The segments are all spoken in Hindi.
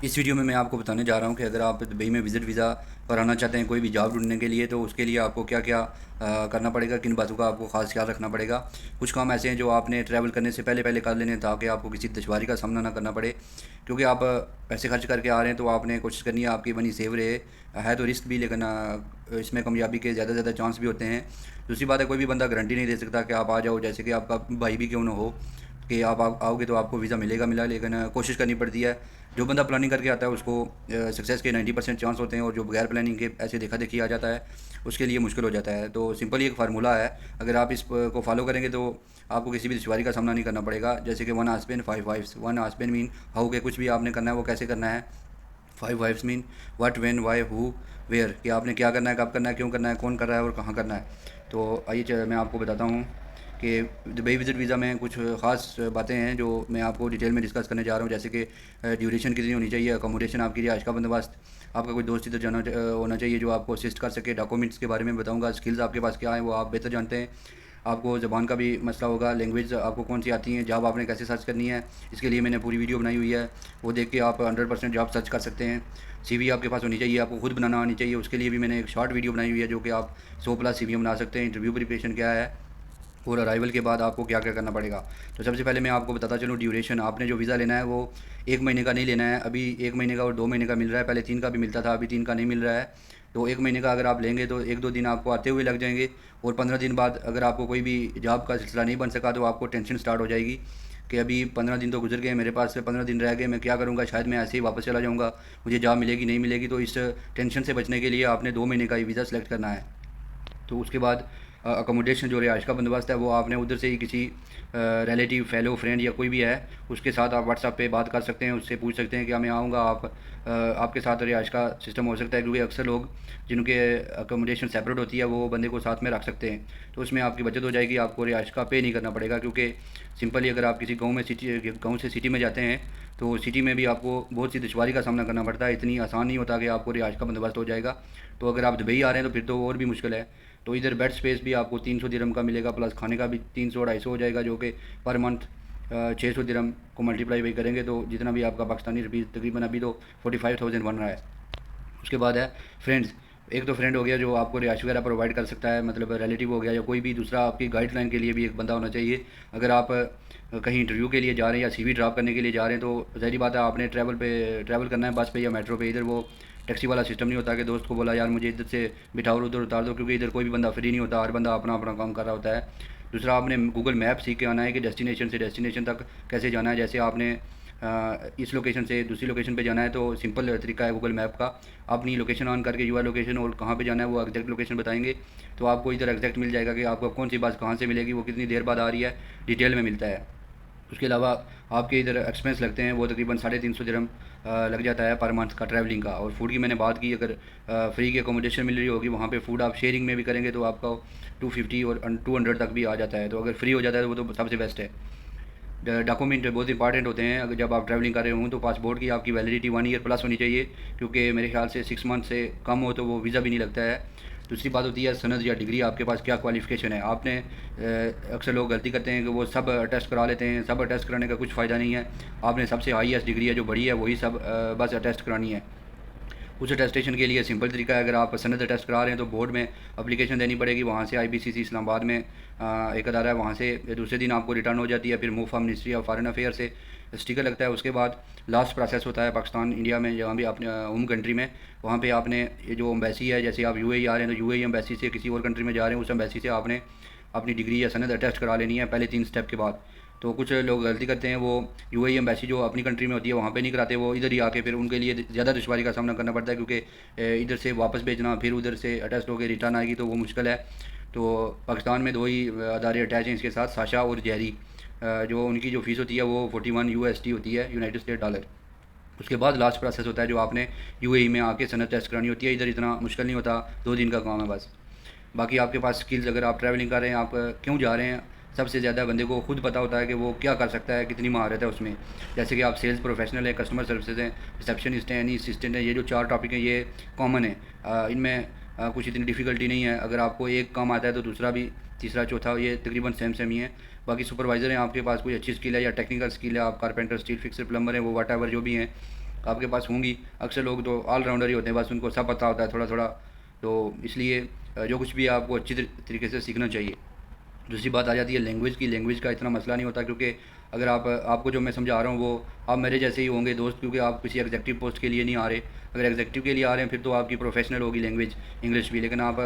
इस वीडियो में मैं आपको बताने जा रहा हूँ कि अगर आप दुबई में विज़िट वीज़ा पर आना चाहते हैं कोई भी जॉब ढूंढने के लिए, तो उसके लिए आपको क्या क्या करना पड़ेगा, किन बातों का आपको खास ख्याल रखना पड़ेगा। कुछ काम ऐसे हैं जो आपने ट्रैवल करने से पहले पहले कर लेने हैं ताकि आपको किसी दुश्वारी का सामना ना करना पड़े, क्योंकि आप पैसे खर्च करके आ रहे हैं तो आपने कोशिश करनी है आपकी मनी सेव रहे। है तो रिस्क भी, लेकिन इसमें कामयाबी के ज़्यादा से ज़्यादा चांस भी होते हैं। दूसरी बात है, कोई भी बंदा गारंटी नहीं दे सकता कि आप आ जाओ, जैसे कि आपका भाई भी क्यों ना हो कि आप आओगे तो आपको वीज़ा मिलेगा मिला, लेकिन कोशिश करनी पड़ती है। जो बंदा प्लानिंग करके आता है उसको सक्सेस के 90% चांस होते हैं, और जो बगैर प्लानिंग के ऐसे देखा देखी आ जाता है उसके लिए मुश्किल हो जाता है। तो सिंपल ही एक फार्मूला है, अगर आप इस को फॉलो करेंगे तो आपको किसी भी दुश्वारी का सामना नहीं करना पड़ेगा। जैसे कि वन आस्पेन फाइव वाइफ्स, वन आस्पेन मीन हाउ के कुछ भी आपने करना है वो कैसे करना है। Five wives mean what, when, why, who, where, कि आपने क्या करना है, कब करना है, क्यों करना है, कौन कर रहा है और कहाँ करना है। तो आइए मैं आपको बताता हूँ कि दुबई विज़िट वीज़ा में कुछ ख़ास बातें हैं जो मैं आपको डिटेल में डिस्कस करने जा रहा हूँ। जैसे कि ड्यूरेशन कितनी होनी चाहिए, अकोमोडेशन आपकी रिहाइश का बंदोबस्त, आपका कोई दोस्त इधर जाना होना चाहिए जो आपको असिस्ट कर सके। डॉक्यूमेंट्स के बारे में बताऊँगा, स्किल्स आपके पास क्या है वो आप बेहतर जानते हैं। आपको ज़बान का भी मसला होगा, लैंग्वेज आपको कौन सी आती है, जॉब आपने कैसे सर्च करनी है, इसके लिए मैंने पूरी वीडियो बनाई हुई है, वो देख के आप 100% जॉब सर्च कर सकते हैं। सीवी आपके पास होनी चाहिए, आपको खुद बनाना आनी चाहिए, उसके लिए भी मैंने एक शॉर्ट वीडियो बनाई हुई है जो कि आप 100+ सीवी बना सकते हैं। इंटरव्यू प्रिपरेशन क्या है और अराइवल के बाद आपको क्या क्या करना पड़ेगा। तो सबसे पहले मैं आपको बताता चलूँ, ड्यूरेशन आपने जो वीज़ा लेना है वो 1 महीने का नहीं लेना है। अभी 1 महीने का और 2 महीने का मिल रहा है, पहले 3 का भी मिलता था, अभी 3 का नहीं मिल रहा है। तो 1 महीने का अगर आप लेंगे तो 1-2 दिन आपको आते हुए लग जाएंगे, और 15 दिन बाद अगर आपको कोई भी जॉब का सिलसिला नहीं बन सका तो आपको टेंशन स्टार्ट हो जाएगी कि अभी 15 दिन तो गुजर गए, मेरे पास से 15 दिन रह गए, मैं क्या करूँगा, शायद मैं ऐसे ही वापस चला जाऊँगा, मुझे जॉब मिलेगी नहीं मिलेगी। तो इस टेंशन से बचने के लिए आपने 2 महीने का ही वीज़ा सेलेक्ट करना है। तो उसके बाद अकोमोडेशन जो रिहाइश का बंदोबस्त है वो आपने उधर से ही किसी रिलेटिव, फेलो, फ्रेंड या कोई भी है उसके साथ आप व्हाट्सएप पे बात कर सकते हैं, उससे पूछ सकते हैं कि मैं आऊँगा, आप आपके साथ रिहाइश का सिस्टम हो सकता है, क्योंकि अक्सर लोग जिनके अकोमोडेशन सेपरेट होती है वो बंदे को साथ में रख सकते हैं। तो उसमें आपकी बचत हो जाएगी, आपको रिहाइश का पे नहीं करना पड़ेगा, क्योंकि सिंपली अगर आप किसी गाँव से सिटी में जाते हैं तो सिटी में भी आपको बहुत सी दुश्वारी का सामना करना पड़ता है, इतनी आसान नहीं होता कि आपको रिहाइश का बंदोबस्त हो जाएगा। तो अगर आप दुबई आ रहे हैं तो फिर तो और भी मुश्किल है। तो इधर बेड स्पेस भी आपको 300 दिरहम का मिलेगा, प्लस खाने का भी 300-250 हो जाएगा, जो कि पर मंथ 600 दिरहम को मल्टीप्लाई भी करेंगे तो जितना भी आपका पाकिस्तानी रुपीज़ तकरीबन अभी तो 45,000 बन रहा है। उसके बाद है फ्रेंड्स। एक तो फ्रेंड हो गया जो आपको रिहाइश वगैरह प्रोवाइड कर सकता है, मतलब रिलेटिव हो गया, या कोई भी दूसरा आपकी गाइडलाइन के लिए भी एक बंदा होना चाहिए। अगर आप कहीं इंटरव्यू के लिए जा रहे हैं या सीवी ड्रॉप करने के लिए जा रहे हैं तो ज़ाहिर बात है आपने ट्रैवल करना है बस पे या मेट्रो पे। इधर वो टैक्सी वाला सिस्टम नहीं होता कि दोस्त को बोला यार मुझे इधर से बिठाओ और उधर उतार दो, क्योंकि इधर कोई भी बंदा फ्री नहीं होता, हर बंदा अपना अपना काम कर रहा होता है। दूसरा, आपने गूगल मैप सीख के आना है कि डेस्टिनेशन से डेस्टिनेशन तक कैसे जाना है। जैसे आपने इस लोकेशन से दूसरी लोकेशन पे जाना है तो सिंपल तरीका है गूगल मैप का, अपनी लोकेशन ऑन करके यूआर लोकेशन और कहाँ पे जाना है वो एग्जैक्ट लोकेशन बताएंगे, तो आपको इधर एग्जैक्ट मिल जाएगा कि आपको कौन सी बस कहाँ से मिलेगी, वो कितनी देर बाद आ रही है, डिटेल में मिलता है। उसके अलावा आपके इधर एक्सपेंस लगते हैं वो तकरीबन 350 दिरहम लग जाता है पर मंथ का ट्रैवलिंग का। और फूड की मैंने बात की, अगर फ्री की अकोमोडेशन मिल रही होगी वहाँ पे फूड आप शेयरिंग में भी करेंगे तो आपका 250 और 200 तक भी आ जाता है। तो अगर फ्री हो जाता है तो वो तो सबसे बेस्ट है। डॉक्यूमेंट बहुत इंपॉर्टेंट होते हैं, अगर जब आप ट्रैवलिंग कर रहे हो तो पासपोर्ट की आपकी वैलिडिटी 1 ईयर प्लस होनी चाहिए, क्योंकि मेरे ख्याल से 6 मंथ से कम हो तो वो वीज़ा भी नहीं लगता है। दूसरी बात होती है सनद या डिग्री, आपके पास क्या क्वालिफ़िकेशन है। आपने अक्सर लोग गलती करते हैं कि वो सब अटेस्ट करा लेते हैं, सब अटेस्ट कराने का कुछ फ़ायदा नहीं है। आपने सबसे हाईएस्ट डिग्री है जो बड़ी है वही सब बस अटेस्ट करानी है। उस अटेस्टेशन के लिए सिंपल तरीका है, अगर आप सनद अटेस्ट करा रहे हैं तो बोर्ड में अप्लीकेशन देनी पड़ेगी, वहाँ से आईबीसीसी इस्लामाबाद में एक अदारा है, वहाँ से दूसरे दिन आपको रिटर्न हो जाती है। फिर move ministry of foreign affair से स्टिकर लगता है। उसके बाद लास्ट प्रोसेस होता है पाकिस्तान इंडिया में, जहाँ भी अपने होम कंट्री में, वहाँ पे आपने ये जो एम्बेसी है, जैसे आप यूएई आ रहे हैं तो यूएई एम्बेसी से किसी और कंट्री में जा रहे हैं उस एम्बेसी से आपने अपनी डिग्री या सनद अटेस्ट करा लेनी है पहले 3 स्टेप के बाद। तो कुछ लोग गलती करते हैं, वो यूएई एम्बेसी जो अपनी कंट्री में होती है वहाँ पे नहीं कराते, वो इधर ही आके फिर उनके लिए ज़्यादा दुश्वारी का सामना करना पड़ता है, क्योंकि इधर से वापस भेजना फिर उधर से अटेस्ट होकर रिटर्न आएगी तो वो मुश्किल है। तो पाकिस्तान में 2 ही अदारे अटैच हैं इसके साथ, साशा और जेरी। जो उनकी जो फ़ीस होती है वो 41 यूएसडी होती है, यूनाइटेड स्टेट डॉलर। उसके बाद लास्ट प्रोसेस होता है जो आपने यूएई में आके सनद टेस्ट करानी होती है। इधर इतना मुश्किल नहीं होता, 2 दिन का काम है बस। बाकी आपके पास स्किल्स, अगर आप ट्रैवलिंग कर रहे हैं, आप क्यों जा रहे हैं, सबसे ज़्यादा बंदे को खुद पता होता है कि वो क्या कर सकता है, कितनी महारत है उसमें। जैसे कि आप सेल्स प्रोफेशनल है, कस्टमर सर्विसेज हैं, रिसेप्शनिस्ट हैं, एनी असिस्टेंट है, ये जो 4 टॉपिक हैं ये कॉमन है। इनमें कुछ इतनी डिफ़िकल्टी नहीं है, अगर आपको एक काम आता है तो दूसरा भी, तीसरा, चौथा ये तकरीबन सेम सेम ही है। बाकी सुपरवाइज़र हैं, आपके पास कोई अच्छी स्किल है या टेक्निकल स्किल है, आप कारपेंटर, स्टील फिक्सर, प्लम्बर हैं, वो वट एवर जो भी हैं, आपके पास होंगी। अक्सर लोग तो ऑलराउंडर ही होते हैं, बस उनको सब पता होता है थोड़ा थोड़ा। तो इसलिए जो कुछ भी आपको अच्छी तरीके से सीखना चाहिए। दूसरी बात आ जाती है लैंग्वेज की। लैंग्वेज का इतना मसला नहीं होता, क्योंकि अगर आपको जो मैं समझा रहा हूँ वो आप मेरे जैसे ही होंगे दोस्त, क्योंकि आप किसी एग्जेक्टिव पोस्ट के लिए नहीं आ रहे। अगर एग्जेक्टिव के लिए आ रहे हैं फिर तो आपकी प्रोफेशनल होगी लैंग्वेज इंग्लिश भी, लेकिन आप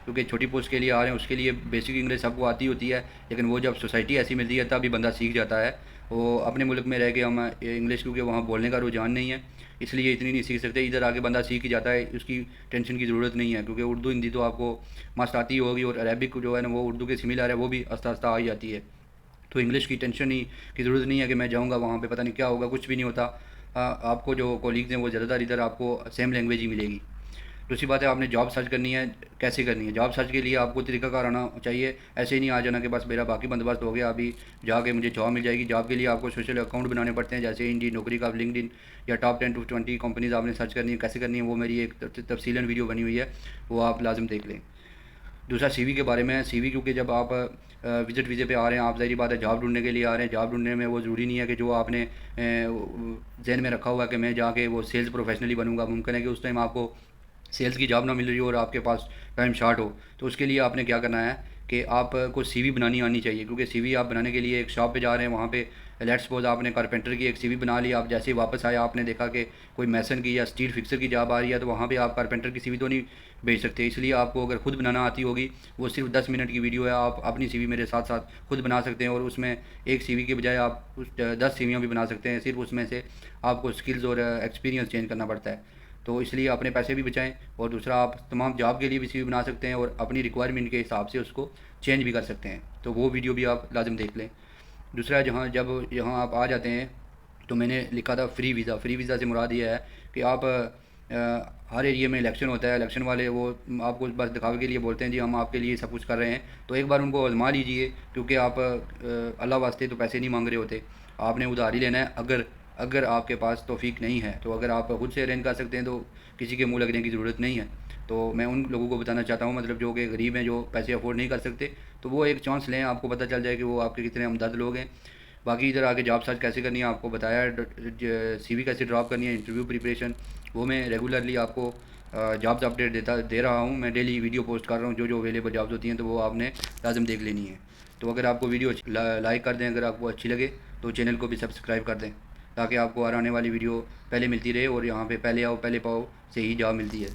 क्योंकि छोटी पोस्ट के लिए आ रहे हैं उसके लिए बेसिक इंग्लिश सबको आती होती है। लेकिन वो जब सोसाइटी ऐसी मिलती है तभी बंदा सीख जाता है। वो अपने मुल्क में रह के हम इंग्लिश, क्योंकि वहाँ बोलने का रुझान नहीं है इसलिए इतनी नहीं सीख सकते। इधर आके बंदा सीख ही जाता है, उसकी टेंशन की ज़रूरत नहीं है, क्योंकि उर्दू हिंदी तो आपको मस्त आती होगी, और अरबिक जो है ना वो उर्दू के सिमिलर है, वो भी आस्ता आस्ता आ ही जाती है। तो इंग्लिश की टेंशन ही की ज़रूरत नहीं है कि मैं जाऊँगा वहाँ पे पता नहीं क्या होगा, कुछ भी नहीं होता। आपको जो कोलीग्स हैं वो ज़्यादातर इधर आपको सेम लैंग्वेज ही मिलेगी। दूसरी बात है आपने जॉब सर्च करनी है, कैसे करनी है। जॉब सर्च के लिए आपको तरीकाकार आना चाहिए। ऐसे ही नहीं आ जाना कि बस मेरा बाकी बंदोबस्त हो गया अभी जाके मुझे जॉब मिल जाएगी। जॉब के लिए आपको सोशल अकाउंट बनाने पड़ते हैं, जैसे इंडी नौकरी का, लिंक्डइन या टॉप 10 to 20 कंपनीज़ आपने सर्च करनी है। कैसे करनी है वो मेरी एक तफसीलन वीडियो बनी हुई है, वो आप लाजम देख लें। दूसरा सीवी के बारे में है। सीवी क्योंकि जब आप विजिट वीज़े पे आ रहे हैं, आप ज़ाहिर बात है जॉब ढूंढने के लिए आ रहे हैं। जॉब ढूंढने में वो ज़रूरी नहीं है कि जो आपने जहन में रखा हुआ है कि मैं जाके वो सेल्स प्रोफेशनली बनूंगा। मुमकिन है कि उस टाइम आपको सेल्स की जॉब ना मिल रही हो और आपके पास टाइम शॉर्ट हो। तो उसके लिए आपने क्या करना है कि आपको सीवी बनानी आनी चाहिए, क्योंकि सीवी आप बनाने के लिए एक शॉप पे जा रहे हैं, वहाँ पे लेट्स सपोज आपने कारपेंटर की एक सीवी बना ली। आप जैसे ही वापस आए आपने देखा कि कोई मैसन की या स्टील फिक्सर की जॉब आ रही है, तो वहाँ पे आप कारपेंटर की सीवी तो नहीं भेज सकते। इसलिए आपको अगर खुद बनाना आती होगी, वो सिर्फ 10 मिनट की वीडियो है, आप अपनी सीवी मेरे साथ साथ खुद बना सकते हैं। और उसमें एक सीवी के बजाय आप 10 सीवियाँ भी बना सकते हैं। सिर्फ उसमें से आपको स्किल्स और एक्सपीरियंस चेंज करना पड़ता है। तो इसलिए अपने पैसे भी बचाएं, और दूसरा आप तमाम जॉब के लिए भी सीवी बना सकते हैं और अपनी रिक्वायरमेंट के हिसाब से उसको चेंज भी कर सकते हैं। तो वो वीडियो भी आप लाजम देख लें। दूसरा जब यहाँ आप आ जाते हैं तो मैंने लिखा था फ्री वीज़ा। फ्री वीज़ा से मुराद ये है कि आप हर एरिया में इलेक्शन होता है, इलेक्शन वाले वो आपको बस दिखावे के लिए बोलते हैं जी हम आपके लिए सब कुछ कर रहे हैं। तो एक बार उनको आजमा लीजिए, क्योंकि आप अल्लाह वास्ते तो पैसे नहीं मांग रहे होते, आपने उधार ही लेना है। अगर अगर आपके पास तौफीक नहीं है तो अगर आप खुद से अरेंज कर सकते हैं तो किसी के मुँह लगने की ज़रूरत नहीं है। तो मैं उन लोगों को बताना चाहता हूँ, मतलब जो कि गरीब हैं, जो पैसे अफोर्ड नहीं कर सकते, तो वो एक चांस लें, आपको पता चल जाए कि वो आपके कितने हमदर्द लोग हैं। बाकी इधर आके जॉब सर्च कैसे करनी है आपको बताया, सीवी कैसे ड्रॉप करनी है, इंटरव्यू प्रिपरेशन, वो मैं रेगुलरली आपको जॉब्स अपडेट दे रहा हूँ। मैं डेली वीडियो पोस्ट कर रहा हूँ, जो अवेलेबल जॉब्स होती हैं तो वो आपने लाजम देख लेनी है। तो अगर आपको वीडियो लाइक कर दें, अगर आपको अच्छी लगे तो चैनल को भी सब्सक्राइब कर दें, ताकि आपको आने वाली वीडियो पहले मिलती रहे, और यहाँ पे पहले आओ पहले पाओ से ही जॉब मिलती है।